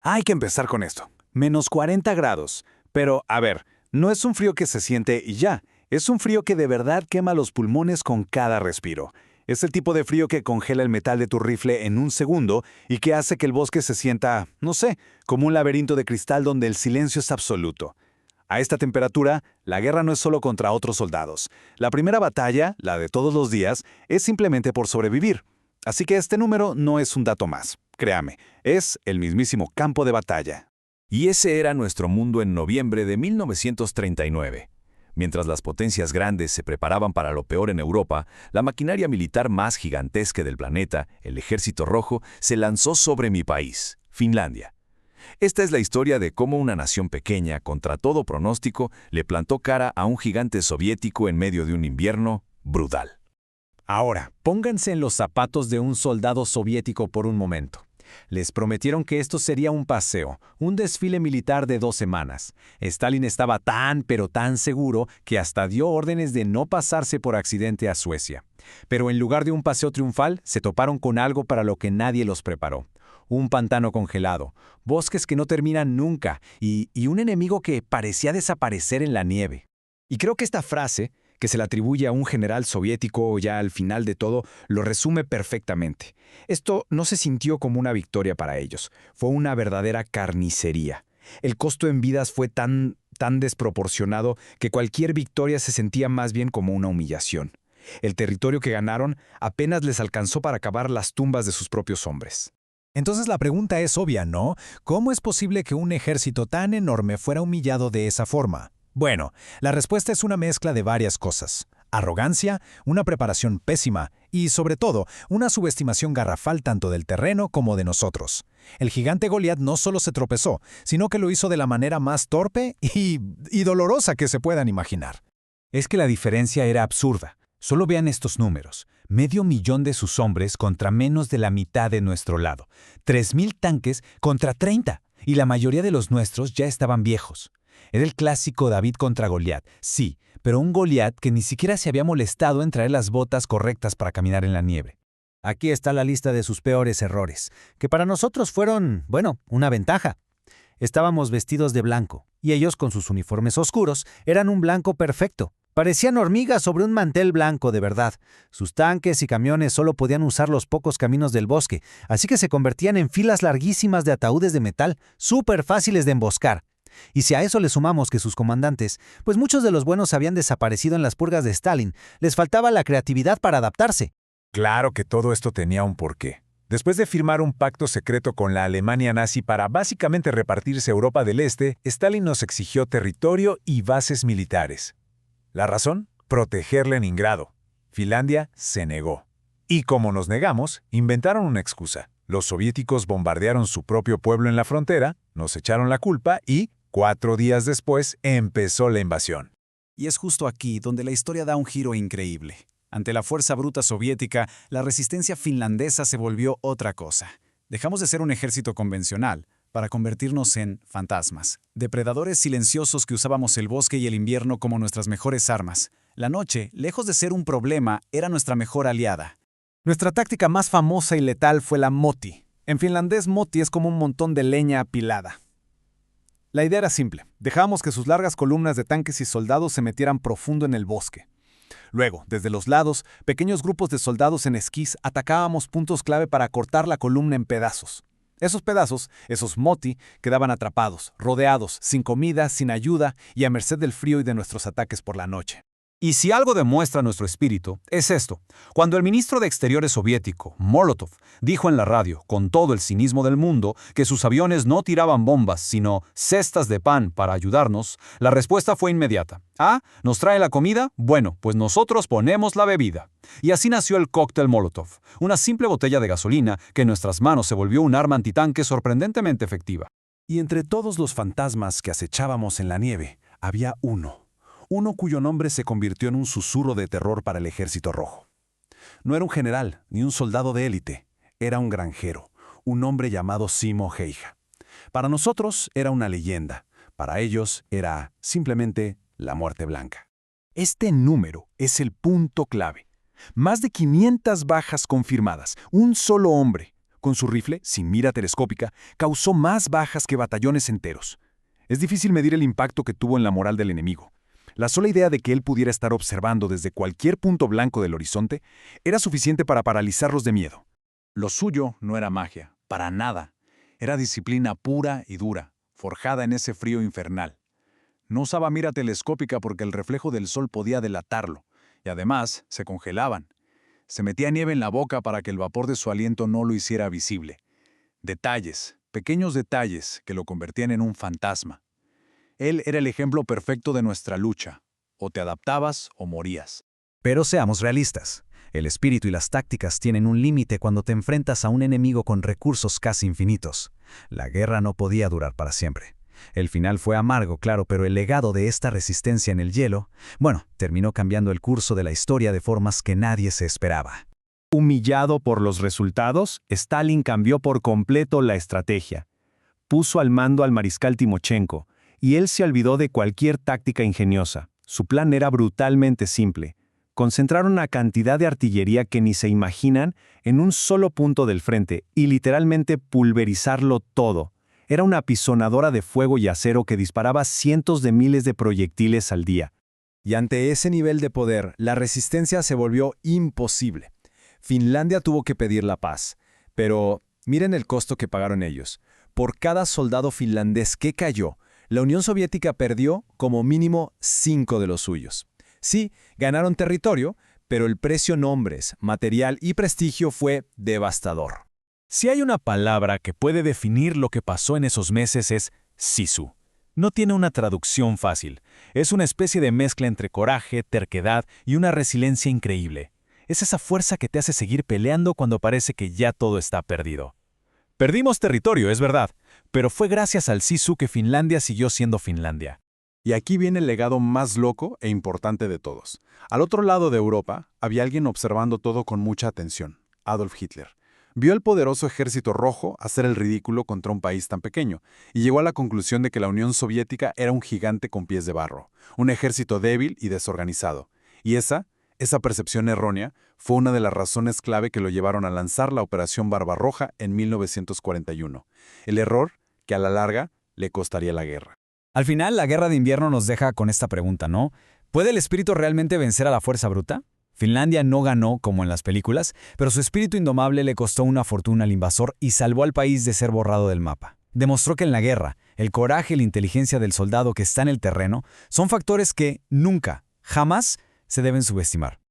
Hay que empezar con esto. -40 grados. Pero, a ver, no es un frío que se siente y ya. Es un frío que de verdad quema los pulmones con cada respiro. Es el tipo de frío que congela el metal de tu rifle en un segundo y que hace que el bosque se sienta, no sé, como un laberinto de cristal donde el silencio es absoluto. A esta temperatura, la guerra no es solo contra otros soldados. La primera batalla, la de todos los días, es simplemente por sobrevivir. Así que este número no es un dato más. Créame, es el mismísimo campo de batalla. Y ese era nuestro mundo en noviembre de 1939. Mientras las potencias grandes se preparaban para lo peor en Europa, la maquinaria militar más gigantesca del planeta, el Ejército Rojo, se lanzó sobre mi país, Finlandia. Esta es la historia de cómo una nación pequeña, contra todo pronóstico, le plantó cara a un gigante soviético en medio de un invierno brutal. Ahora, pónganse en los zapatos de un soldado soviético por un momento. Les prometieron que esto sería un paseo, un desfile militar de 2 semanas. Stalin estaba pero tan seguro que hasta dio órdenes de no pasarse por accidente a Suecia. Pero en lugar de un paseo triunfal, se toparon con algo para lo que nadie los preparó. Un pantano congelado, bosques que no terminan nunca y un enemigo que parecía desaparecer en la nieve. Y creo que esta frase, que se le atribuye a un general soviético ya al final de todo, lo resume perfectamente. Esto no se sintió como una victoria para ellos, fue una verdadera carnicería. El costo en vidas fue tan desproporcionado que cualquier victoria se sentía más bien como una humillación. El territorio que ganaron apenas les alcanzó para cavar las tumbas de sus propios hombres. Entonces la pregunta es obvia, ¿no? ¿Cómo es posible que un ejército tan enorme fuera humillado de esa forma? Bueno, la respuesta es una mezcla de varias cosas. Arrogancia, una preparación pésima y, sobre todo, una subestimación garrafal tanto del terreno como de nosotros. El gigante Goliat no solo se tropezó, sino que lo hizo de la manera más torpe y dolorosa que se puedan imaginar. Es que la diferencia era absurda. Solo vean estos números. 500,000 de sus hombres contra menos de la mitad de nuestro lado. 3,000 tanques contra 30. Y la mayoría de los nuestros ya estaban viejos. Era el clásico David contra Goliat, sí, pero un Goliat que ni siquiera se había molestado en traer las botas correctas para caminar en la nieve. Aquí está la lista de sus peores errores, que para nosotros fueron, una ventaja. Estábamos vestidos de blanco, y ellos con sus uniformes oscuros eran un blanco perfecto. Parecían hormigas sobre un mantel blanco de verdad. Sus tanques y camiones solo podían usar los pocos caminos del bosque, así que se convertían en filas larguísimas de ataúdes de metal, súper fáciles de emboscar. Y si a eso le sumamos que sus comandantes, pues muchos de los buenos habían desaparecido en las purgas de Stalin, les faltaba la creatividad para adaptarse. Claro que todo esto tenía un porqué. Después de firmar un pacto secreto con la Alemania nazi para básicamente repartirse Europa del Este, Stalin nos exigió territorio y bases militares. ¿La razón? Proteger Leningrado. Finlandia se negó. Y como nos negamos, inventaron una excusa. Los soviéticos bombardearon su propio pueblo en la frontera, nos echaron la culpa y 4 días después empezó la invasión. Y es justo aquí donde la historia da un giro increíble. Ante la fuerza bruta soviética, la resistencia finlandesa se volvió otra cosa. Dejamos de ser un ejército convencional para convertirnos en fantasmas, depredadores silenciosos que usábamos el bosque y el invierno como nuestras mejores armas. La noche, lejos de ser un problema, era nuestra mejor aliada. Nuestra táctica más famosa y letal fue la moti. En finlandés, moti es como un montón de leña apilada. La idea era simple. Dejábamos que sus largas columnas de tanques y soldados se metieran profundo en el bosque. Luego, desde los lados, pequeños grupos de soldados en esquís atacábamos puntos clave para cortar la columna en pedazos. Esos pedazos, esos moti, quedaban atrapados, rodeados, sin comida, sin ayuda y a merced del frío y de nuestros ataques por la noche. Y si algo demuestra nuestro espíritu, es esto. Cuando el ministro de Exteriores soviético, Molotov, dijo en la radio, con todo el cinismo del mundo, que sus aviones no tiraban bombas, sino cestas de pan para ayudarnos, la respuesta fue inmediata. ¿Ah? ¿Nos trae la comida? Bueno, pues nosotros ponemos la bebida. Y así nació el cóctel Molotov, una simple botella de gasolina que en nuestras manos se volvió un arma antitanque sorprendentemente efectiva. Y entre todos los fantasmas que acechábamos en la nieve, había uno cuyo nombre se convirtió en un susurro de terror para el Ejército Rojo. No era un general ni un soldado de élite, era un granjero, un hombre llamado Simo Häyhä. Para nosotros era una leyenda, para ellos era simplemente la muerte blanca. Este número es el punto clave. Más de 500 bajas confirmadas, un solo hombre. con su rifle, sin mira telescópica, causó más bajas que batallones enteros. Es difícil medir el impacto que tuvo en la moral del enemigo. La sola idea de que él pudiera estar observando desde cualquier punto blanco del horizonte era suficiente para paralizarlos de miedo. Lo suyo no era magia, para nada. Era disciplina pura y dura, forjada en ese frío infernal. No usaba mira telescópica porque el reflejo del sol podía delatarlo, y además se congelaban. Se metía nieve en la boca para que el vapor de su aliento no lo hiciera visible. Detalles, pequeños detalles que lo convertían en un fantasma. Él era el ejemplo perfecto de nuestra lucha. O te adaptabas o morías. Pero seamos realistas. El espíritu y las tácticas tienen un límite cuando te enfrentas a un enemigo con recursos casi infinitos. La guerra no podía durar para siempre. El final fue amargo, claro, pero el legado de esta resistencia en el hielo, terminó cambiando el curso de la historia de formas que nadie se esperaba. Humillado por los resultados, Stalin cambió por completo la estrategia. Puso al mando al mariscal Timochenko, y él se olvidó de cualquier táctica ingeniosa. Su plan era brutalmente simple. Concentrar una cantidad de artillería que ni se imaginan en un solo punto del frente y literalmente pulverizarlo todo. Era una apisonadora de fuego y acero que disparaba cientos de miles de proyectiles al día. Y ante ese nivel de poder, la resistencia se volvió imposible. Finlandia tuvo que pedir la paz. Pero miren el costo que pagaron ellos. Por cada soldado finlandés que cayó, la Unión Soviética perdió como mínimo 5 de los suyos. Sí, ganaron territorio, pero el precio en hombres, material y prestigio fue devastador. Si hay una palabra que puede definir lo que pasó en esos meses es sisu. No tiene una traducción fácil. Es una especie de mezcla entre coraje, terquedad y una resiliencia increíble. Es esa fuerza que te hace seguir peleando cuando parece que ya todo está perdido. Perdimos territorio, es verdad, pero fue gracias al sisu que Finlandia siguió siendo Finlandia. Y aquí viene el legado más loco e importante de todos. Al otro lado de Europa, había alguien observando todo con mucha atención: Adolf Hitler. Vio al poderoso ejército rojo hacer el ridículo contra un país tan pequeño, y llegó a la conclusión de que la Unión Soviética era un gigante con pies de barro, un ejército débil y desorganizado. Y esa percepción errónea fue una de las razones clave que lo llevaron a lanzar la Operación Barbarroja en 1941. El error que a la larga le costaría la guerra. Al final, la guerra de invierno nos deja con esta pregunta, ¿no? ¿Puede el espíritu realmente vencer a la fuerza bruta? Finlandia no ganó como en las películas, pero su espíritu indomable le costó una fortuna al invasor y salvó al país de ser borrado del mapa. Demostró que en la guerra, el coraje y la inteligencia del soldado que está en el terreno son factores que nunca, jamás se deben subestimar.